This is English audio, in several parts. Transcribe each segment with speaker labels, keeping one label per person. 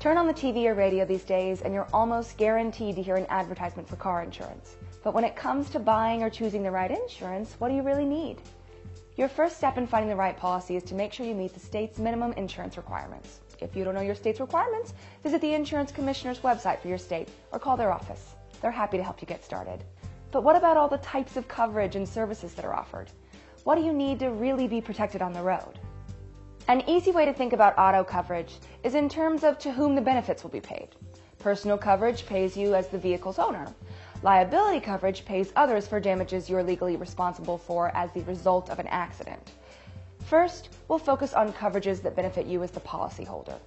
Speaker 1: Turn on the TV or radio these days and you're almost guaranteed to hear an advertisement for car insurance. But when it comes to buying or choosing the right insurance, what do you really need? Your first step in finding the right policy is to make sure you meet the state's minimum insurance requirements. If you don't know your state's requirements, visit the insurance commissioner's website for your state or call their office. They're happy to help you get started. But what about all the types of coverage and services that are offered? What do you need to really be protected on the road? An easy way to think about auto coverage is in terms of to whom the benefits will be paid. Personal coverage pays you as the vehicle's owner. Liability coverage pays others for damages you're legally responsible for as the result of an accident. First, we'll focus on coverages that benefit you as the policyholder.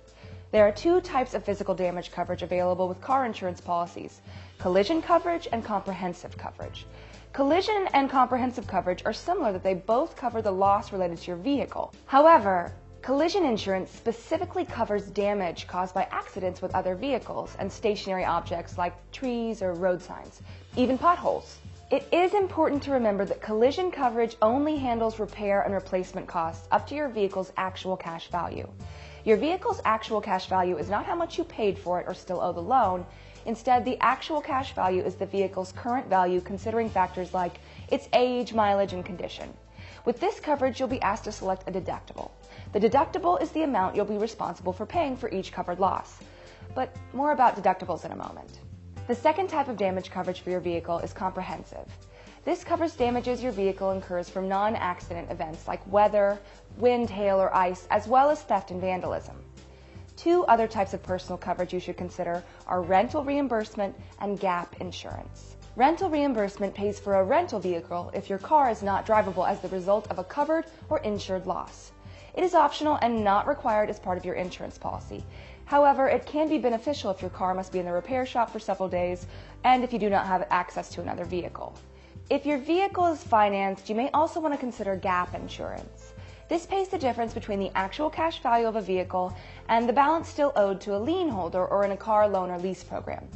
Speaker 1: There are two types of physical damage coverage available with car insurance policies: collision coverage and comprehensive coverage. Collision and comprehensive coverage are similar that they both cover the loss related to your vehicle. However, collision insurance specifically covers damage caused by accidents with other vehicles and stationary objects like trees or road signs, even potholes. It is important to remember that collision coverage only handles repair and replacement costs up to your vehicle's actual cash value. Your vehicle's actual cash value is not how much you paid for it or still owe the loan. Instead, the actual cash value is the vehicle's current value considering factors like its age, mileage, and condition. With this coverage, you'll be asked to select a deductible. The deductible is the amount you'll be responsible for paying for each covered loss. But more about deductibles in a moment. The second type of damage coverage for your vehicle is comprehensive. This covers damages your vehicle incurs from non-accident events like weather, wind, hail, or ice, as well as theft and vandalism. Two other types of personal coverage you should consider are rental reimbursement and gap insurance. Rental reimbursement pays for a rental vehicle if your car is not drivable as the result of a covered or insured loss. It is optional and not required as part of your insurance policy. However, it can be beneficial if your car must be in the repair shop for several days and if you do not have access to another vehicle. If your vehicle is financed, you may also want to consider gap insurance. This pays the difference between the actual cash value of a vehicle and the balance still owed to a lien holder or in a car loan or lease program.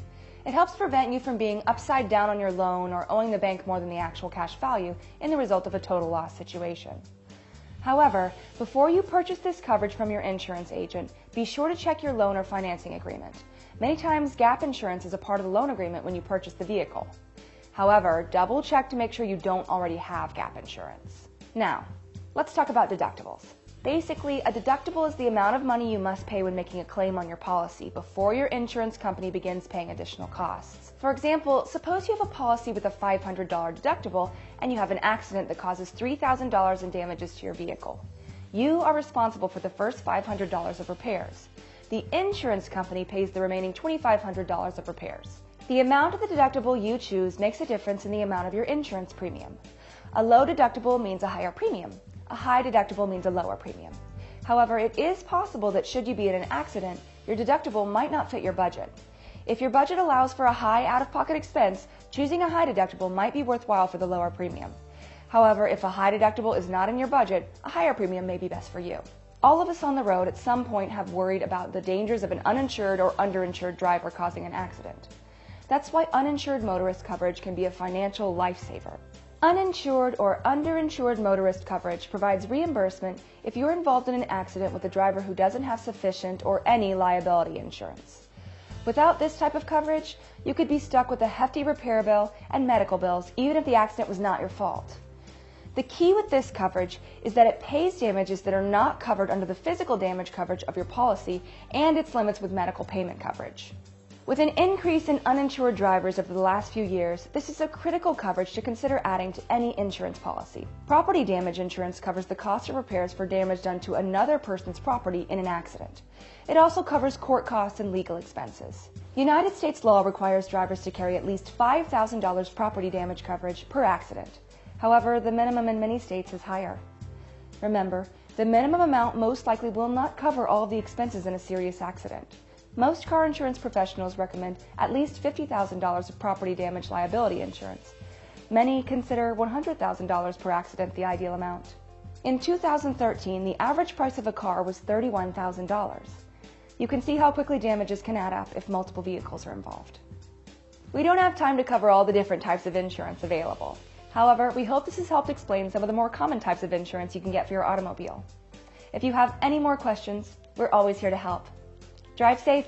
Speaker 1: It helps prevent you from being upside down on your loan or owing the bank more than the actual cash value in the result of a total loss situation. However, before you purchase this coverage from your insurance agent, be sure to check your loan or financing agreement. Many times, gap insurance is a part of the loan agreement when you purchase the vehicle. However, double check to make sure you don't already have gap insurance. Now, let's talk about deductibles. Basically, a deductible is the amount of money you must pay when making a claim on your policy before your insurance company begins paying additional costs. For example, suppose you have a policy with a $500 deductible and you have an accident that causes $3,000 in damages to your vehicle. You are responsible for the first $500 of repairs. The insurance company pays the remaining $2,500 of repairs. The amount of the deductible you choose makes a difference in the amount of your insurance premium. A low deductible means a higher premium. A high deductible means a lower premium. However, it is possible that should you be in an accident, your deductible might not fit your budget. If your budget allows for a high out-of-pocket expense, choosing a high deductible might be worthwhile for the lower premium. However, if a high deductible is not in your budget, a higher premium may be best for you. All of us on the road at some point have worried about the dangers of an uninsured or underinsured driver causing an accident. That's why uninsured motorist coverage can be a financial lifesaver. Uninsured or underinsured motorist coverage provides reimbursement if you're involved in an accident with a driver who doesn't have sufficient or any liability insurance. Without this type of coverage, you could be stuck with a hefty repair bill and medical bills even if the accident was not your fault. The key with this coverage is that it pays damages that are not covered under the physical damage coverage of your policy and its limits with medical payment coverage. With an increase in uninsured drivers over the last few years, this is a critical coverage to consider adding to any insurance policy. Property damage insurance covers the cost of repairs for damage done to another person's property in an accident. It also covers court costs and legal expenses. United States law requires drivers to carry at least $5,000 property damage coverage per accident. However, the minimum in many states is higher. Remember, the minimum amount most likely will not cover all of the expenses in a serious accident. Most car insurance professionals recommend at least $50,000 of property damage liability insurance. Many consider $100,000 per accident the ideal amount. In 2013, the average price of a car was $31,000. You can see how quickly damages can add up if multiple vehicles are involved. We don't have time to cover all the different types of insurance available. However, we hope this has helped explain some of the more common types of insurance you can get for your automobile. If you have any more questions, we're always here to help. Drive safe.